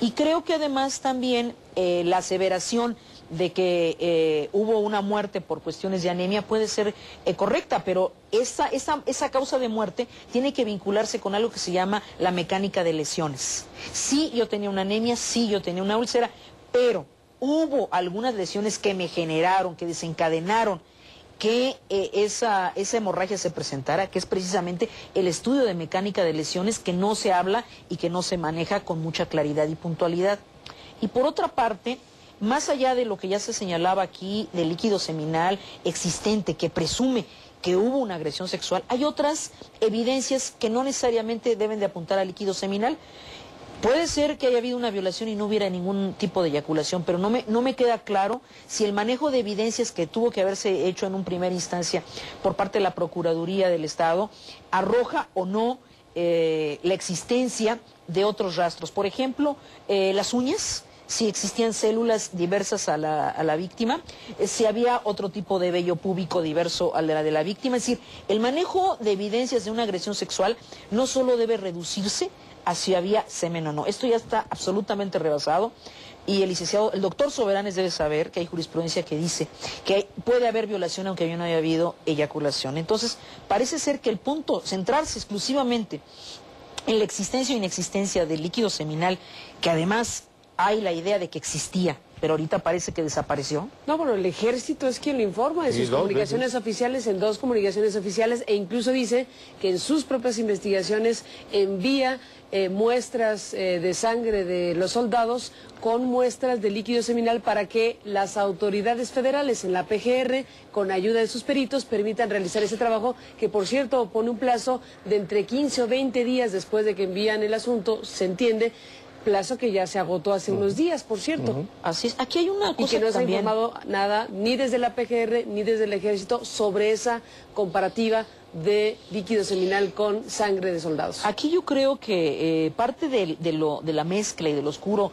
Y creo que además también la aseveración de que hubo una muerte por cuestiones de anemia puede ser correcta, pero esa causa de muerte tiene que vincularse con algo que se llama la mecánica de lesiones. Sí, yo tenía una anemia, sí, yo tenía una úlcera, pero hubo algunas lesiones que me generaron, que desencadenaron que esa hemorragia se presentara, que es precisamente el estudio de mecánica de lesiones que no se habla y que no se maneja con mucha claridad y puntualidad. Y por otra parte, más allá de lo que ya se señalaba aquí del líquido seminal existente que presume que hubo una agresión sexual, hay otras evidencias que no necesariamente deben de apuntar al líquido seminal. Puede ser que haya habido una violación y no hubiera ningún tipo de eyaculación, pero no me queda claro si el manejo de evidencias que tuvo que haberse hecho en un primera instancia por parte de la Procuraduría del Estado arroja o no la existencia de otros rastros. Por ejemplo, las uñas, si existían células diversas a la víctima, si había otro tipo de vello púbico diverso a la de la víctima. Es decir, el manejo de evidencias de una agresión sexual no solo debe reducirse a si había semen o no. Esto ya está absolutamente rebasado y el doctor Soberanes debe saber que hay jurisprudencia que dice que puede haber violación aunque no haya habido eyaculación. Entonces, parece ser que el punto, centrarse exclusivamente en la existencia o inexistencia del líquido seminal, que además hay la idea de que existía, pero ahorita parece que desapareció. No, bueno, el ejército es quien lo informa de sus comunicaciones oficiales, en 2 comunicaciones oficiales, e incluso dice que en sus propias investigaciones envía muestras de sangre de los soldados con muestras de líquido seminal para que las autoridades federales en la PGR, con ayuda de sus peritos, permitan realizar ese trabajo, que por cierto pone un plazo de entre 15 o 20 días después de que envían el asunto, se entiende, plazo que ya se agotó hace unos días, por cierto. Así es. Aquí hay una cosa y que no se ha también informado nada, ni desde la PGR, ni desde el Ejército, sobre esa comparativa de líquido seminal con sangre de soldados. Aquí yo creo que parte de la mezcla y del oscuro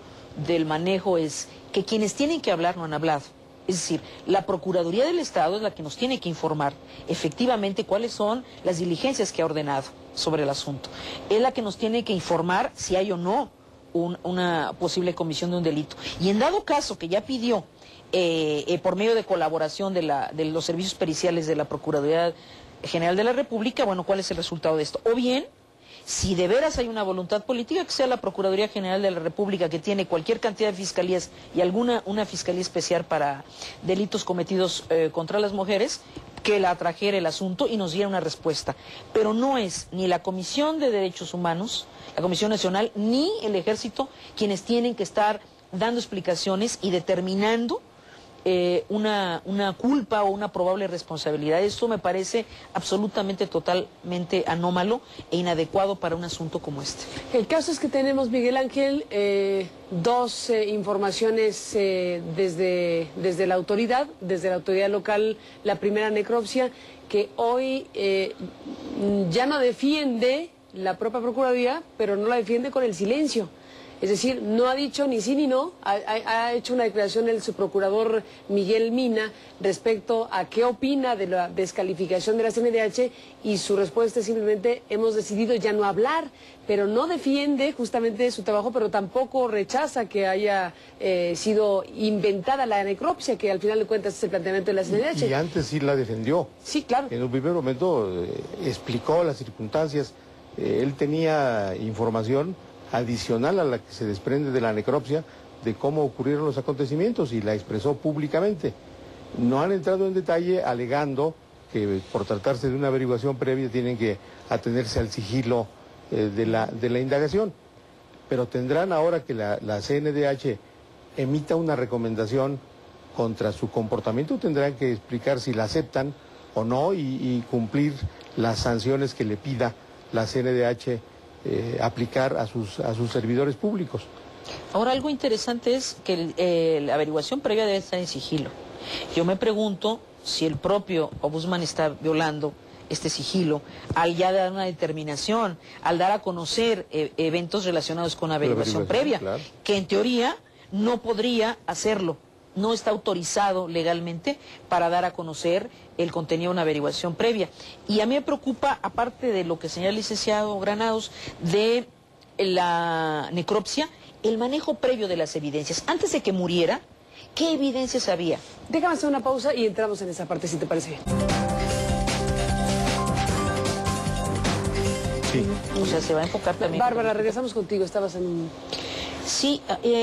del manejo es que quienes tienen que hablar no han hablado. Es decir, la Procuraduría del Estado es la que nos tiene que informar efectivamente cuáles son las diligencias que ha ordenado sobre el asunto. Es la que nos tiene que informar si hay o no una posible comisión de un delito. Y en dado caso que ya pidió, por medio de colaboración de los servicios periciales de la Procuraduría General de la República, bueno, ¿cuál es el resultado de esto? O bien, si de veras hay una voluntad política, que sea la Procuraduría General de la República, que tiene cualquier cantidad de fiscalías y una fiscalía especial para delitos cometidos contra las mujeres, que la trajera el asunto y nos diera una respuesta. Pero no es ni la Comisión de Derechos Humanos, la Comisión Nacional, ni el Ejército quienes tienen que estar dando explicaciones y determinando una culpa o una probable responsabilidad. Esto me parece absolutamente, totalmente anómalo e inadecuado para un asunto como este. El caso es que tenemos, Miguel Ángel, 2 informaciones desde la autoridad local, la primera necropsia, que hoy ya no defiende la propia Procuraduría, pero no la defiende con el silencio. Es decir, no ha dicho ni sí ni no, ha hecho una declaración el subprocurador Miguel Mina respecto a qué opina de la descalificación de la CNDH, y su respuesta es simplemente: hemos decidido ya no hablar, pero no defiende justamente su trabajo, pero tampoco rechaza que haya sido inventada la necropsia, que al final de cuentas es el planteamiento de la CNDH. Y antes sí la defendió. Sí, claro. En un primer momento explicó las circunstancias, él tenía información adicional a la que se desprende de la necropsia de cómo ocurrieron los acontecimientos, y la expresó públicamente. No han entrado en detalle, alegando que por tratarse de una averiguación previa tienen que atenerse al sigilo de la indagación. Pero tendrán, ahora que la CNDH emita una recomendación contra su comportamiento, tendrán que explicar si la aceptan o no y cumplir las sanciones que le pida la CNDH aplicar a sus servidores públicos. Ahora, algo interesante es que la averiguación previa debe estar en sigilo. Yo me pregunto si el propio Ombudsman está violando este sigilo al ya dar una determinación, al dar a conocer eventos relacionados con averiguación previa, claro, que en teoría no podría hacerlo. No está autorizado legalmente para dar a conocer el contenido de una averiguación previa. Y a mí me preocupa, aparte de lo que señala el licenciado Granados, de la necropsia, el manejo previo de las evidencias. Antes de que muriera, ¿qué evidencias había? Déjame hacer una pausa y entramos en esa parte, si te parece bien. Sí. O sea, se va a enfocar también... Bárbara, regresamos contigo, estabas en... Sí,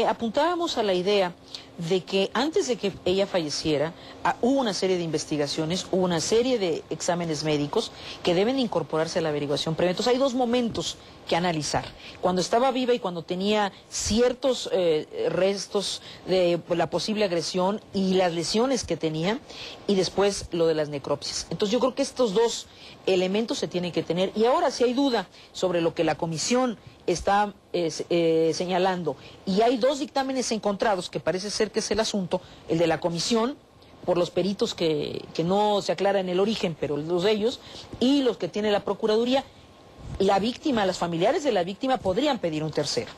apuntábamos a la idea de que antes de que ella falleciera, hubo una serie de investigaciones, hubo una serie de exámenes médicos que deben incorporarse a la averiguación previa. Entonces hay dos momentos que analizar. Cuando estaba viva y cuando tenía ciertos restos de la posible agresión y las lesiones que tenía, y después lo de las necropsias. Entonces yo creo que estos dos elementos se tienen que tener. Y ahora, si hay duda sobre lo que la comisión está señalando, y hay dos dictámenes encontrados, que parece ser que es el asunto, el de la comisión, por los peritos que no se aclara en el origen, pero los de ellos, y los que tiene la Procuraduría, la víctima, los familiares de la víctima podrían pedir un tercero,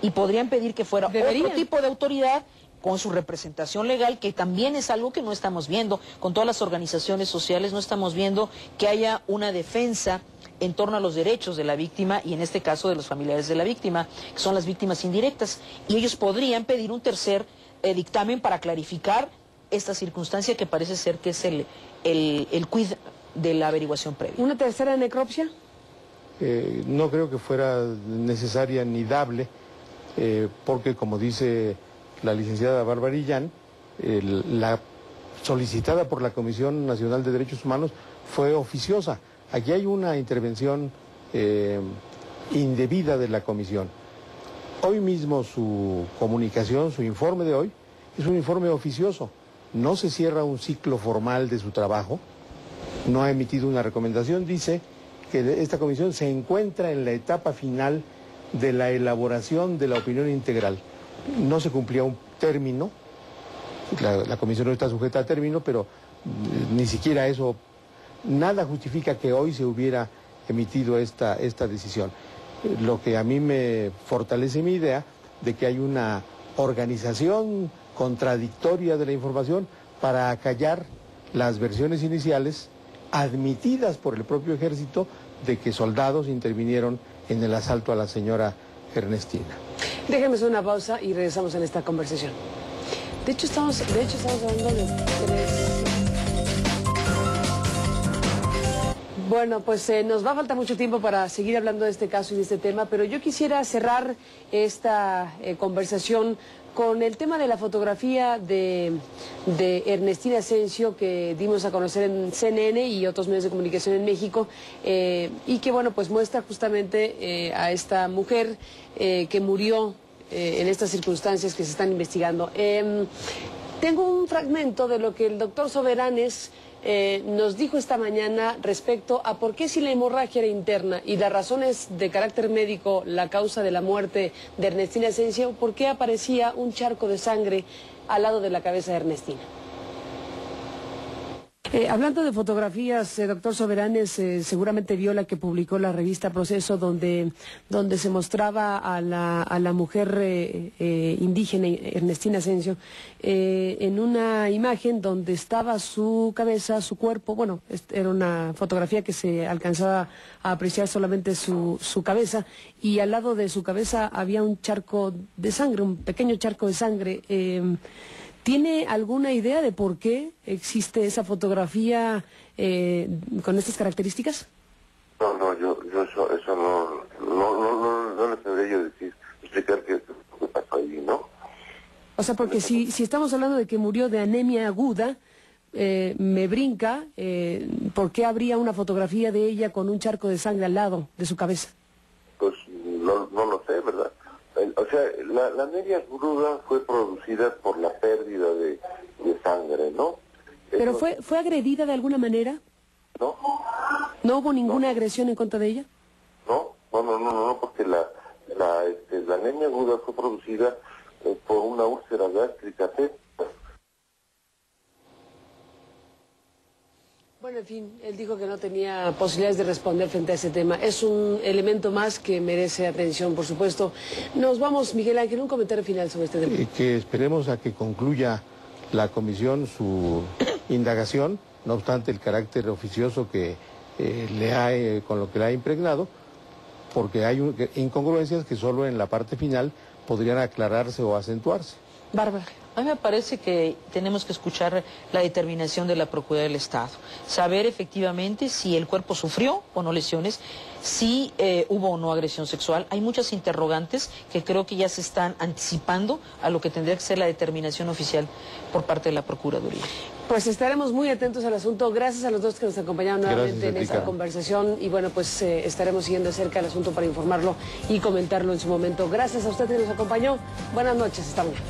y podrían pedir que fuera otro tipo de autoridad, con su representación legal, que también es algo que no estamos viendo. Con todas las organizaciones sociales no estamos viendo que haya una defensa en torno a los derechos de la víctima, y en este caso de los familiares de la víctima, que son las víctimas indirectas. Y ellos podrían pedir un tercer dictamen para clarificar esta circunstancia que parece ser que es el quid de la averiguación previa. ¿Una tercera necropsia? No creo que fuera necesaria ni dable, porque como dice la licenciada Bárbara Illán, la solicitada por la Comisión Nacional de Derechos Humanos fue oficiosa. Aquí hay una intervención indebida de la comisión. Hoy mismo su comunicación, su informe de hoy, es un informe oficioso. No se cierra un ciclo formal de su trabajo, no ha emitido una recomendación, dice que esta comisión se encuentra en la etapa final de la elaboración de la opinión integral. No se cumplía un término, la comisión no está sujeta a término, pero ni siquiera eso, nada justifica que hoy se hubiera emitido esta decisión. Lo que a mí me fortalece mi idea de que hay una organización contradictoria de la información para acallar las versiones iniciales admitidas por el propio ejército de que soldados intervinieron en el asalto a la señora Ernestina. Déjenme hacer una pausa y regresamos en esta conversación. De hecho, estamos hablando de tres... Bueno, pues nos va a faltar mucho tiempo para seguir hablando de este caso y de este tema, pero yo quisiera cerrar esta conversación con el tema de la fotografía de Ernestina Asensio, que dimos a conocer en CNN y otros medios de comunicación en México, y que, bueno, pues muestra justamente a esta mujer que murió en estas circunstancias que se están investigando. Tengo un fragmento de lo que el doctor Soberanes nos dijo esta mañana respecto a por qué, si la hemorragia era interna y las razones de carácter médico, la causa de la muerte de Ernestina Asensio, por qué aparecía un charco de sangre al lado de la cabeza de Ernestina. Hablando de fotografías, doctor Soberanes, seguramente vio la que publicó la revista Proceso, donde se mostraba a la mujer indígena Ernestina Asensio en una imagen donde estaba su cabeza, su cuerpo. Bueno, era una fotografía que se alcanzaba a apreciar solamente su cabeza, y al lado de su cabeza había un charco de sangre, un pequeño charco de sangre. ¿Tiene alguna idea de por qué existe esa fotografía con estas características? No, yo eso no le sabría yo explicar qué pasó ahí, ¿no? O sea, porque si estamos hablando de que murió de anemia aguda, me brinca, ¿por qué habría una fotografía de ella con un charco de sangre al lado de su cabeza? Pues no lo sé, ¿verdad? O sea, la anemia aguda fue producida por la pérdida de sangre, ¿no? ¿Pero fue agredida de alguna manera? No. ¿No hubo ninguna agresión en contra de ella? No, porque la anemia aguda fue producida por una úlcera gástrica. Bueno, en fin, él dijo que no tenía posibilidades de responder frente a ese tema. Es un elemento más que merece atención, por supuesto. Nos vamos, Miguel Ángel, un comentario final sobre este tema. Que esperemos a que concluya la comisión su indagación, no obstante el carácter oficioso que con lo que le ha impregnado, porque hay incongruencias que solo en la parte final podrían aclararse o acentuarse. Bárbara. A mí me parece que tenemos que escuchar la determinación de la Procuraduría del Estado, saber efectivamente si el cuerpo sufrió o no lesiones, si hubo o no agresión sexual. Hay muchas interrogantes que creo que ya se están anticipando a lo que tendría que ser la determinación oficial por parte de la Procuraduría. Pues estaremos muy atentos al asunto. Gracias a los dos que nos acompañaron nuevamente en esta conversación y bueno, pues estaremos siguiendo de cerca el asunto para informarlo y comentarlo en su momento. Gracias a usted que nos acompañó. Buenas noches, hasta mañana.